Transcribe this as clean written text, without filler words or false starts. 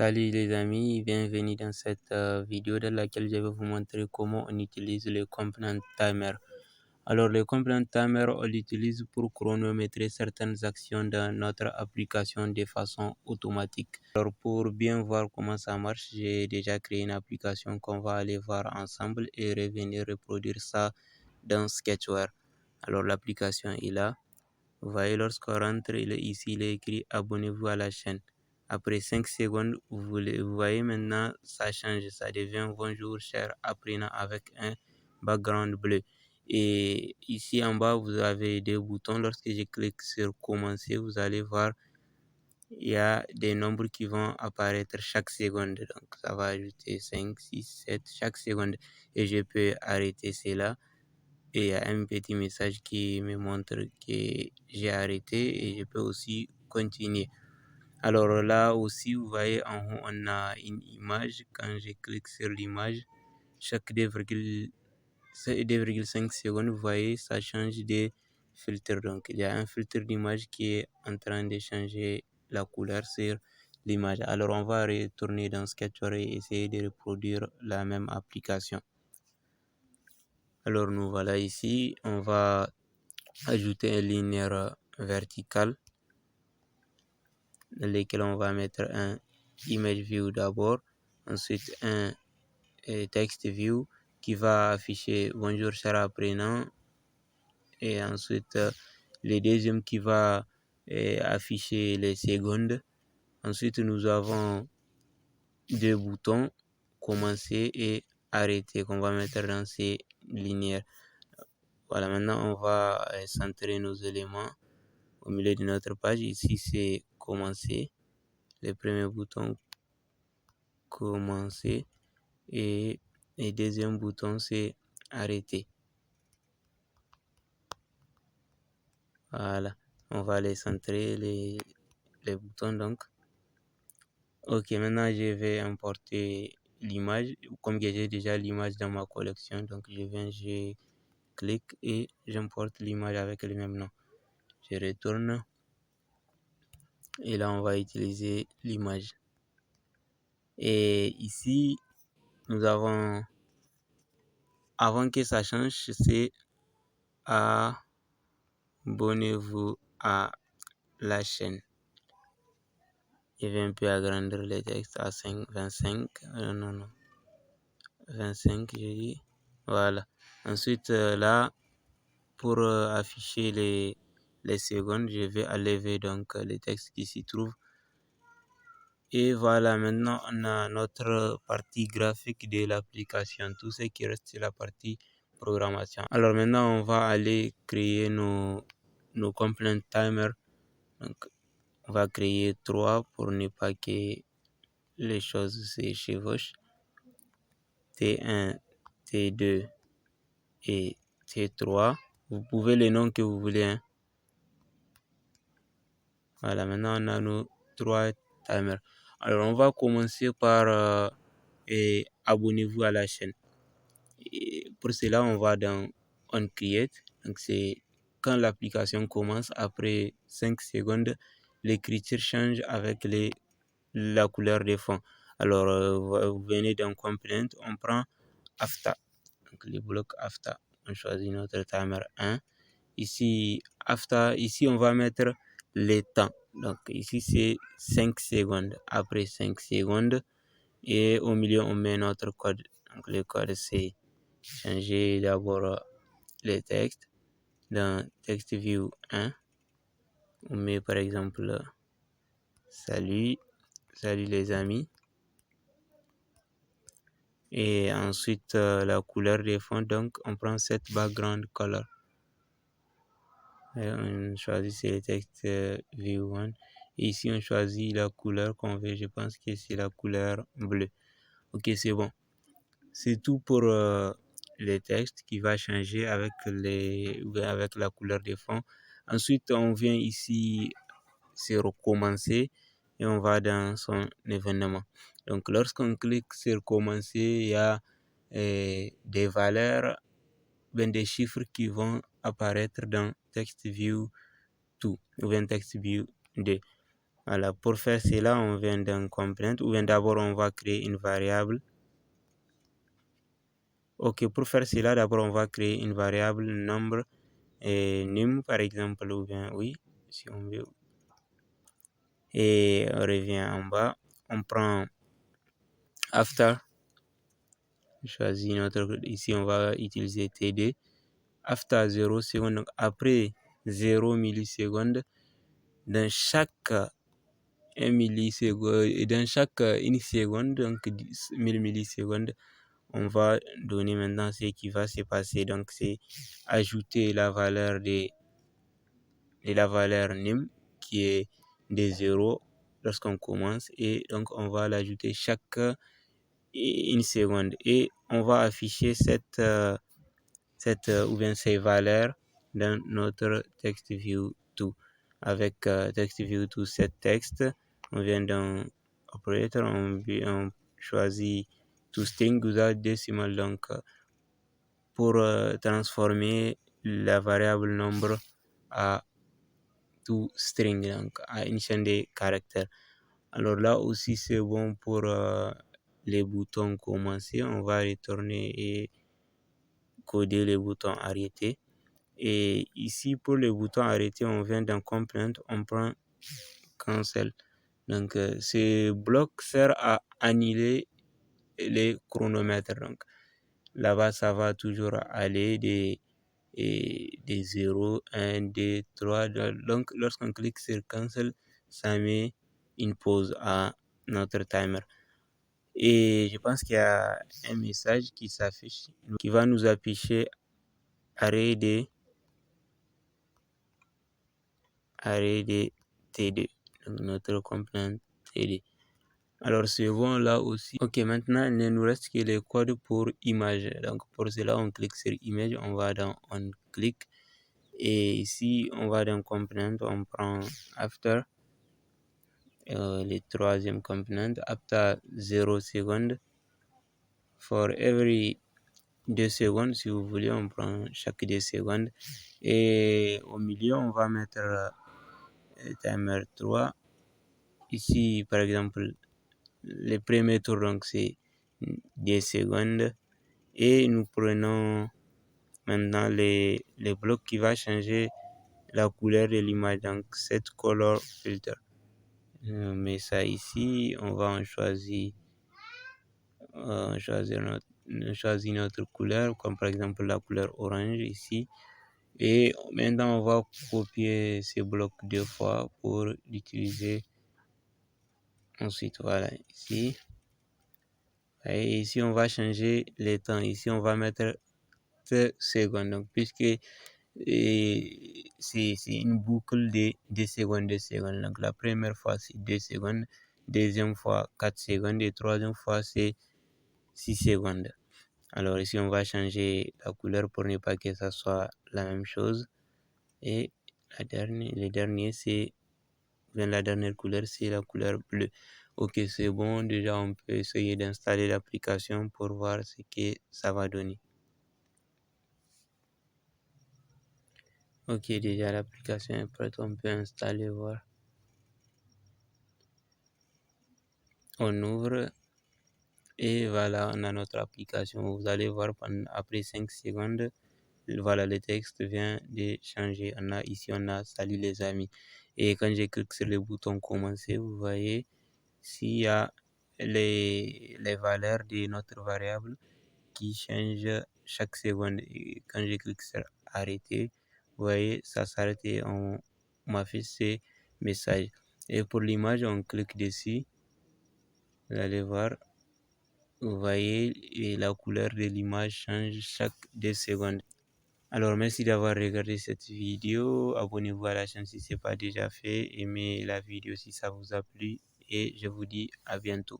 Salut les amis, bienvenue dans cette vidéo dans laquelle je vais vous montrer comment on utilise le Component Timer. Alors le Component Timer, on l'utilise pour chronométrer certaines actions dans notre application de façon automatique. Alors pour bien voir comment ça marche, j'ai déjà créé une application qu'on va aller voir ensemble et revenir reproduire ça dans Sketchware. Alors l'application est là. Vous voyez, lorsqu'on rentre ici, il est écrit abonnez-vous à la chaîne. Après 5 secondes, vous voyez maintenant, ça change, ça devient bonjour cher apprenant avec un background bleu. Et ici en bas, vous avez des boutons. Lorsque je clique sur commencer, vous allez voir, il y a des nombres qui vont apparaître chaque seconde. Donc ça va ajouter 5, 6, 7 chaque seconde. Et je peux arrêter cela. Et il y a un petit message qui me montre que j'ai arrêté et je peux aussi continuer. Alors là aussi, vous voyez en haut, on a une image. Quand je clique sur l'image, chaque 2,5 secondes, vous voyez, ça change de filtre. Donc il y a un filtre d'image qui est en train de changer la couleur sur l'image. Alors on va retourner dans Sketchware et essayer de reproduire la même application. Alors nous voilà ici, on va ajouter un linéaire vertical dans lequel on va mettre un image view d'abord, ensuite un text view qui va afficher bonjour cher apprenant, et ensuite le deuxième qui va afficher les secondes. Ensuite nous avons deux boutons commencer et arrêter qu'on va mettre dans ces linéaires. Voilà, maintenant on va centrer nos éléments au milieu de notre page. Ici c'est commencer, le premier bouton commencer et le deuxième bouton c'est arrêter. Voilà, on va les centrer les boutons donc. Ok, maintenant je vais importer l'image. Comme j'ai déjà l'image dans ma collection, donc je clique et j'importe l'image avec le même nom. Je retourne et là on va utiliser l'image. Et ici nous avons, avant que ça change, c'est abonnez-vous à la chaîne. Je vais un peu agrandir le texte à 25, non, 25 je dis. Voilà. Ensuite là, pour afficher les secondes, je vais enlever donc le texte qui s'y trouve. Et voilà, maintenant on a notre partie graphique de l'application. Tout ce qui reste, c'est la partie programmation. Alors maintenant, on va aller créer nos component timer. Donc, on va créer 3 pour ne pas que les choses se chevauchent. T1, T2 et T3. Vous pouvez les noms que vous voulez. Voilà, maintenant on a nos 3 timers. Alors on va commencer par abonnez-vous à la chaîne. Et pour cela, on va dans on create. Donc c'est quand l'application commence, après 5 secondes, l'écriture change avec la couleur de fond. Alors vous venez dans component, on prend after. Donc le bloc after, on choisit notre timer 1. Ici after, ici on va mettre les temps. Donc ici c'est 5 secondes. Après 5 secondes et au milieu on met notre code. Donc le code c'est changer d'abord les textes. Dans text view 1, on met par exemple salut les amis. Et ensuite la couleur de fond, donc on prend cette background color. Et on choisit le texte view 1. Et ici on choisit la couleur qu'on veut. Je pense que c'est la couleur bleue. Ok, c'est bon. C'est tout pour les textes qui va changer avec la couleur de fond. Ensuite, on vient ici sur recommencer et on va dans son événement. Donc, lorsqu'on clique sur commencer, il y a des valeurs, des chiffres qui vont apparaître dans text view 2 ou bien text view 2. Voilà, pour faire cela, on vient d'un component, ou bien d'abord on va créer une variable. Ok, pour faire cela, d'abord on va créer une variable nombre et num par exemple, ou bien oui, si on veut. Et on revient en bas, on prend after, choisis notre, ici on va utiliser td, after 0 seconde, donc après 0 milliseconde, dans chaque 1 milliseconde, et dans chaque 1 seconde, donc 1000 millisecondes, on va donner maintenant ce qui va se passer. Donc c'est ajouter la valeur de la valeur num qui est des 0 lorsqu'on commence, et donc on va l'ajouter chaque 1 seconde, et on va afficher cette ou bien ces valeurs dans notre text view 2. Avec text view 2 set text, on vient dans operator, on choisit toString without decimal, donc pour transformer la variable nombre à toString, donc à une chaîne de caractères. Alors là aussi c'est bon pour les boutons commencer, on va retourner et coder les boutons arrêter. Et ici pour les boutons arrêter, on vient d'un component, on prend cancel. Donc ce bloc sert à annuler les chronomètres. Donc là-bas ça va toujours aller des 0, 1, 2, 3. Donc lorsqu'on clique sur cancel, ça met une pause à notre timer. Et je pense qu'il y a un message qui s'affiche, qui va nous afficher arrêt de TD, donc notre component TD. Alors c'est bon là aussi. Ok, maintenant il ne nous reste que les codes pour image. Donc pour cela on clique sur image, on va dans on click, et ici on va dans component, on prend after, le troisième component, after 0 secondes, for every 2 secondes si vous voulez, on prend chaque 2 secondes, et au milieu on va mettre timer 3. Ici par exemple le premier tour, donc c'est 10 secondes, et nous prenons maintenant les blocs qui va changer la couleur de l'image, donc set color filter. On met ça ici, on va en choisir notre couleur, comme par exemple la couleur orange ici, et maintenant on va copier ces blocs 2 fois pour l'utiliser ensuite. Voilà, ici. Et ici on va changer les temps, ici on va mettre 30 secondes, donc puisque c'est une boucle de 2 secondes, 2 secondes. Donc la première fois c'est 2 secondes, deuxième fois 4 secondes, et troisième fois c'est 6 secondes. Alors ici on va changer la couleur pour ne pas que ça soit la même chose, et la dernière couleur c'est la couleur bleue. Ok, c'est bon, déjà on peut essayer d'installer l'application pour voir ce que ça va donner. Ok, déjà l'application est prête, on peut installer, voir. On ouvre, et voilà, on a notre application. Vous allez voir, après 5 secondes, voilà, le texte vient de changer. On a salut les amis. Et quand je clique sur le bouton commencer, vous voyez s'il y a les valeurs de notre variable qui changent chaque seconde. Et quand je clique sur arrêter, vous voyez ça s'arrête et on m'affiche ces messages. Et pour l'image, on clique dessus, vous allez voir, vous voyez, et la couleur de l'image change chaque 2 secondes. Alors merci d'avoir regardé cette vidéo, abonnez-vous à la chaîne si ce n'est pas déjà fait, aimez la vidéo si ça vous a plu, et je vous dis à bientôt.